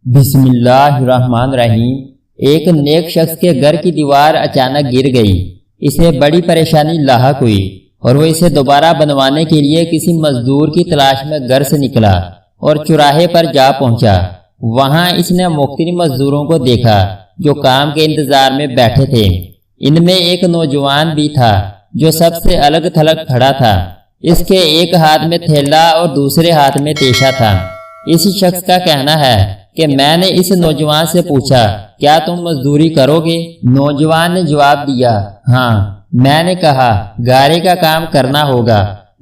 بسم اللہ الرحمن الرحیم۔ ایک نیک شخص کے گھر کی دیوار اچانک گر گئی۔ اسے بڑی پریشانی لاحق ہوئی اور وہ اسے دوبارہ بنوانے کے لیے کسی مزدور کی تلاش میں گھر سے نکلا اور چوراہے پر جا پہنچا۔ وہاں اس نے مختلف مزدوروں کو دیکھا جو کام کے انتظار میں بیٹھے تھے۔ ان میں ایک نوجوان بھی تھا جو سب سے الگ تھلگ کھڑا تھا۔ اس کے ایک ہاتھ میں تھیلا اور دوسرے ہاتھ میں تیشا تھا۔ اس شخص کا کہنا ہے کہ میں نے اس نوجوان سے پوچھا، کیا تم مزدوری کرو گے؟ نوجوان نے جواب دیا، ہاں۔ میں نے کہا، گارے کا کام کرنا ہوگا۔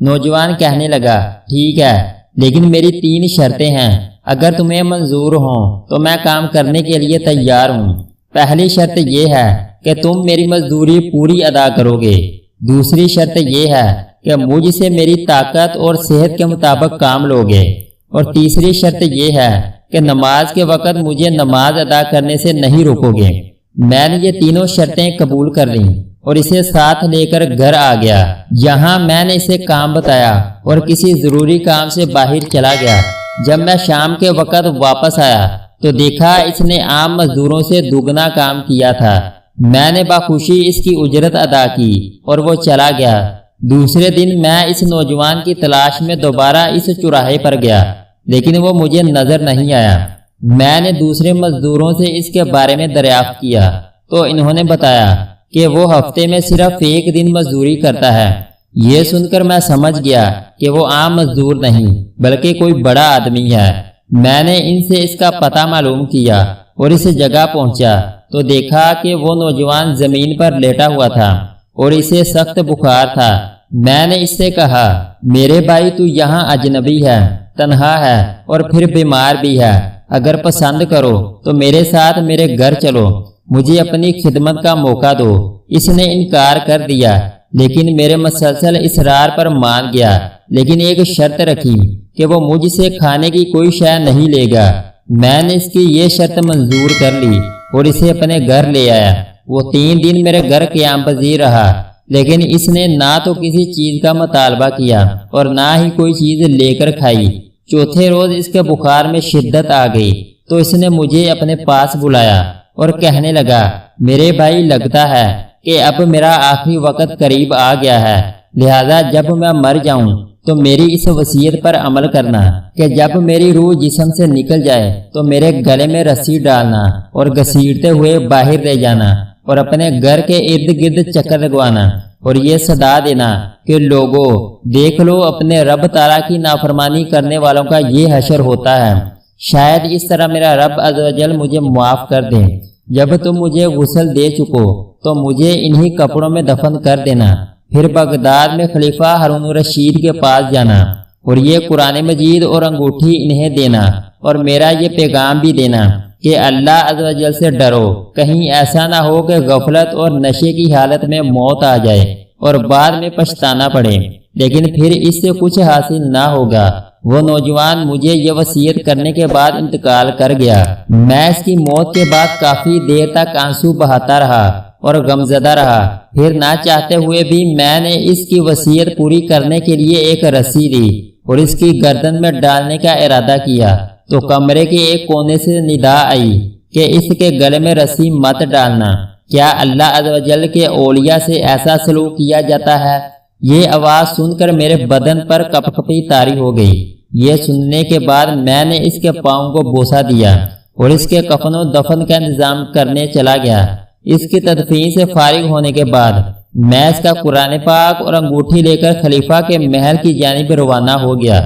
نوجوان کہنے لگا، ٹھیک ہے، لیکن میری 3 شرطیں ہیں۔ اگر تمہیں منظور ہوں تو میں کام کرنے کے لیے تیار ہوں۔ پہلی شرط یہ ہے کہ تم میری مزدوری پوری ادا کرو گے۔ دوسری شرط یہ ہے کہ مجھ سے میری طاقت اور صحت کے مطابق کام لوگے۔ اور تیسری شرط یہ ہے کہ نماز کے وقت مجھے نماز ادا کرنے سے نہیں روکو گے۔ میں نے یہ تینوں شرطیں قبول کر لیں اور اسے ساتھ لے کر گھر آ گیا، جہاں میں نے اسے کام بتایا اور کسی ضروری کام سے باہر چلا گیا۔ جب میں شام کے وقت واپس آیا تو دیکھا اس نے عام مزدوروں سے دوگنا کام کیا تھا۔ میں نے بخوشی اس کی اجرت ادا کی اور وہ چلا گیا۔ دوسرے دن میں اس نوجوان کی تلاش میں دوبارہ اس چوراہے پر گیا، لیکن وہ مجھے نظر نہیں آیا۔ میں نے دوسرے مزدوروں سے اس کے بارے میں دریافت کیا تو انہوں نے بتایا کہ وہ ہفتے میں صرف 1 دن مزدوری کرتا ہے۔ یہ سن کر میں سمجھ گیا کہ وہ عام مزدور نہیں بلکہ کوئی بڑا آدمی ہے۔ میں نے ان سے اس کا پتہ معلوم کیا اور اس جگہ پہنچا تو دیکھا کہ وہ نوجوان زمین پر لیٹا ہوا تھا اور اسے سخت بخار تھا۔ میں نے اس سے کہا، میرے بھائی، تو یہاں اجنبی ہے، تنہا ہے اور پھر بیمار بھی ہے۔ اگر پسند کرو تو میرے ساتھ میرے گھر چلو، مجھے اپنی خدمت کا موقع دو۔ اس نے انکار کر دیا، لیکن میرے مسلسل اصرار پر مان گیا، لیکن ایک شرط رکھی کہ وہ مجھ سے کھانے کی کوئی شے نہیں لے گا۔ میں نے اس کی یہ شرط منظور کر لی اور اسے اپنے گھر لے آیا۔ وہ 3 دن میرے گھر قیام پذیر رہا، لیکن اس نے نہ تو کسی چیز کا مطالبہ کیا اور نہ ہی کوئی چیز لے کر کھائی۔ چوتھے روز اس کے بخار میں شدت آ گئی تو اس نے مجھے اپنے پاس بلایا اور کہنے لگا، میرے بھائی، لگتا ہے کہ اب میرا آخری وقت قریب آ گیا ہے، لہذا جب میں مر جاؤں تو میری اس وصیت پر عمل کرنا کہ جب میری روح جسم سے نکل جائے تو میرے گلے میں رسی ڈالنا اور گھسیٹتے ہوئے باہر لے جانا اور اپنے گھر کے ارد گرد چکر لگوانا اور یہ صدا دینا کہ لوگو، دیکھ لو، اپنے رب تعالیٰ کی نافرمانی کرنے والوں کا یہ حشر ہوتا ہے۔ شاید اس طرح میرا رب عز و جل مجھے معاف کر دے۔ جب تم مجھے غسل دے چکو تو مجھے انہی کپڑوں میں دفن کر دینا، پھر بغداد میں خلیفہ ہارون الرشید کے پاس جانا اور یہ قرآن مجید اور انگوٹھی انہیں دینا اور میرا یہ پیغام بھی دینا کہ اللہ عز و جل سے ڈرو، کہیں ایسا نہ ہو کہ غفلت اور نشے کی حالت میں موت آ جائے اور بعد میں پچھتانا پڑے، لیکن پھر اس سے کچھ حاصل نہ ہوگا۔ وہ نوجوان مجھے یہ وصیت کرنے کے بعد انتقال کر گیا۔ میں اس کی موت کے بعد کافی دیر تک آنسو بہاتا رہا اور غمزدہ رہا۔ پھر نہ چاہتے ہوئے بھی میں نے اس کی وصیت پوری کرنے کے لیے ایک رسی لی اور اس کی گردن میں ڈالنے کا ارادہ کیا تو کمرے کے ایک کونے سے ندا آئی کہ اس کے گلے میں رسی مت ڈالنا۔ کیا اللہ عز و جل کے اولیاء سے ایسا سلوک کیا جاتا ہے؟ یہ آواز سن کر میرے بدن پر کپ کپی طاری ہو گئی۔ یہ سننے کے بعد میں نے اس کے پاؤں کو بوسہ دیا اور اس کے کفن و دفن کا انتظام کرنے چلا گیا۔ اس کی تدفین سے فارغ ہونے کے بعد میں اس کا قرآن پاک اور انگوٹھی لے کر خلیفہ کے محل کی جانب روانہ ہو گیا۔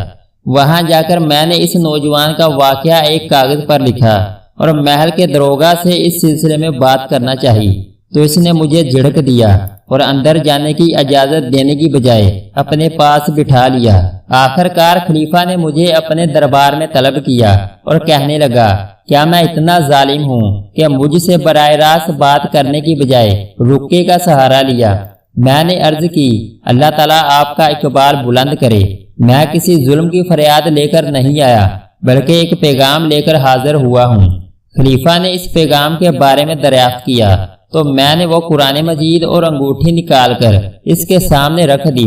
وہاں جا کر میں نے اس نوجوان کا واقعہ ایک کاغذ پر لکھا اور محل کے داروغہ سے اس سلسلے میں بات کرنا چاہی تو اس نے مجھے جھڑک دیا اور اندر جانے کی اجازت دینے کی بجائے اپنے پاس بٹھا لیا۔ آخر کار خلیفہ نے مجھے اپنے دربار میں طلب کیا اور کہنے لگا، کیا میں اتنا ظالم ہوں کہ مجھ سے براہ راست بات کرنے کی بجائے رقیے کا سہارا لیا؟ میں نے عرض کی، اللہ تعالیٰ آپ کا اقبال بلند کرے، میں کسی ظلم کی فریاد لے کر نہیں آیا بلکہ ایک پیغام لے کر حاضر ہوا ہوں۔ خلیفہ نے اس پیغام کے بارے میں دریافت کیا تو میں نے وہ قرآن مجید اور انگوٹھی نکال کر اس کے سامنے رکھ دی۔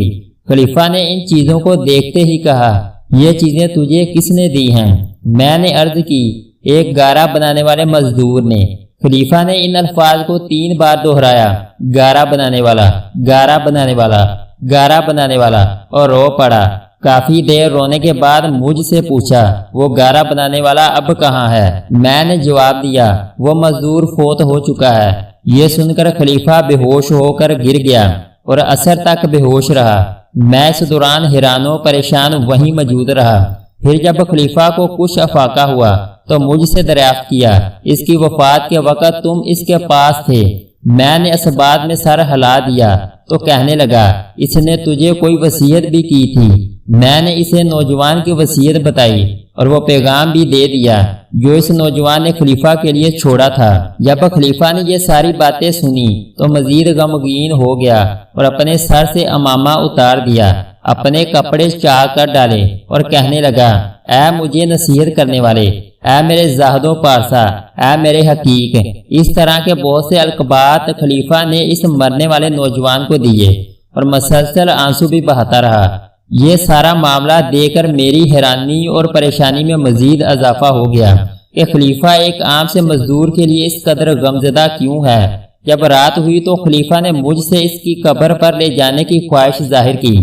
خلیفہ نے ان چیزوں کو دیکھتے ہی کہا، یہ چیزیں تجھے کس نے دی ہیں؟ میں نے عرض کی، ایک گارا بنانے والے مزدور نے۔ خلیفہ نے ان الفاظ کو 3 بار دہرایا، گارا بنانے والا، گارا بنانے والا، گارا بنانے والا، اور رو پڑا۔ کافی دیر رونے کے بعد مجھ سے پوچھا، وہ گارا بنانے والا اب کہاں ہے؟ میں نے جواب دیا، وہ مزدور فوت ہو چکا ہے۔ یہ سن کر خلیفہ بے ہوش ہو کر گر گیا اور عصر تک بے ہوش رہا۔ میں اس دوران حیران و پریشان وہیں موجود رہا۔ پھر جب خلیفہ کو کچھ افاقہ ہوا تو مجھ سے دریافت کیا، اس کی وفات کے وقت تم اس کے پاس تھے؟ میں نے اس بات میں سر ہلا دیا تو کہنے لگا، اس نے تجھے کوئی وصیت بھی کی تھی؟ میں نے اسے نوجوان کی وصیت بتائی اور وہ پیغام بھی دے دیا جو اس نوجوان نے خلیفہ کے لیے چھوڑا تھا۔ جب خلیفہ نے یہ ساری باتیں سنی تو مزید غمگین ہو گیا اور اپنے سر سے عمامہ اتار دیا، اپنے کپڑے چاک کر ڈالے اور کہنے لگا، اے مجھے نصیحت کرنے والے، اے میرے زاہد و پارسا، اے میرے حقیق۔ اس طرح کے بہت سے القابات خلیفہ نے اس مرنے والے نوجوان کو دیے اور مسلسل آنسو بھی بہاتا رہا۔ یہ سارا معاملہ دیکھ کر میری حیرانی اور پریشانی میں مزید اضافہ ہو گیا کہ خلیفہ ایک عام سے مزدور کے لیے اس قدر غمزدہ کیوں ہے۔ جب رات ہوئی تو خلیفہ نے مجھ سے اس کی قبر پر لے جانے کی خواہش ظاہر کی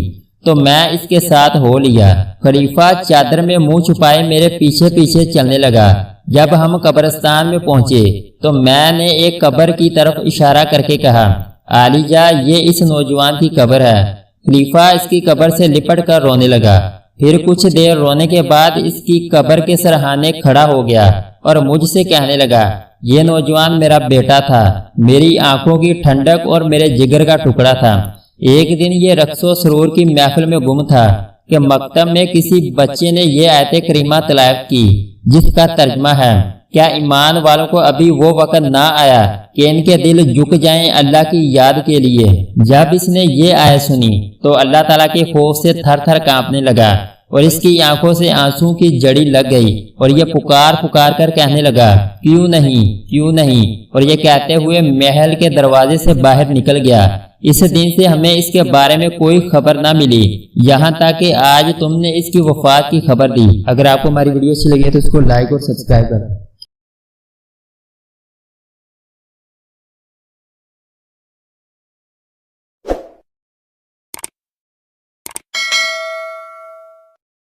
تو میں اس کے ساتھ ہو لیا۔ خلیفہ چادر میں منہ چھپائے میرے پیچھے پیچھے چلنے لگا۔ جب ہم قبرستان میں پہنچے تو میں نے ایک قبر کی طرف اشارہ کر کے کہا، علی جا، یہ اس نوجوان کی قبر ہے۔ خلیفہ اس کی قبر سے لپٹ کر رونے لگا۔ پھر کچھ دیر رونے کے بعد اس کی قبر کے سرہانے کھڑا ہو گیا اور مجھ سے کہنے لگا، یہ نوجوان میرا بیٹا تھا، میری آنکھوں کی ٹھنڈک اور میرے جگر کا ٹکڑا تھا۔ ایک دن یہ رقص و سرور کی محفل میں گم تھا کہ مکتب میں کسی بچے نے یہ آیت کریمہ تلاوت کی جس کا ترجمہ ہے، کیا ایمان والوں کو ابھی وہ وقت نہ آیا کہ ان کے دل جھک جائیں اللہ کی یاد کے لیے؟ جب اس نے یہ آیت سنی تو اللہ تعالیٰ کے خوف سے تھر تھر کانپنے لگا اور اس کی آنکھوں سے آنسو کی جڑی لگ گئی اور یہ پکار کر کہنے لگا، کیوں نہیں، کیوں نہیں، اور یہ کہتے ہوئے محل کے دروازے سے باہر نکل گیا۔ اس دن سے ہمیں اس کے بارے میں کوئی خبر نہ ملی یہاں تک کہ آج تم نے اس کی وفات کی خبر دی۔ اگر آپ کو ہماری ویڈیو اچھی لگی ہے تو اس کو لائک اور سبسکرائب کریں۔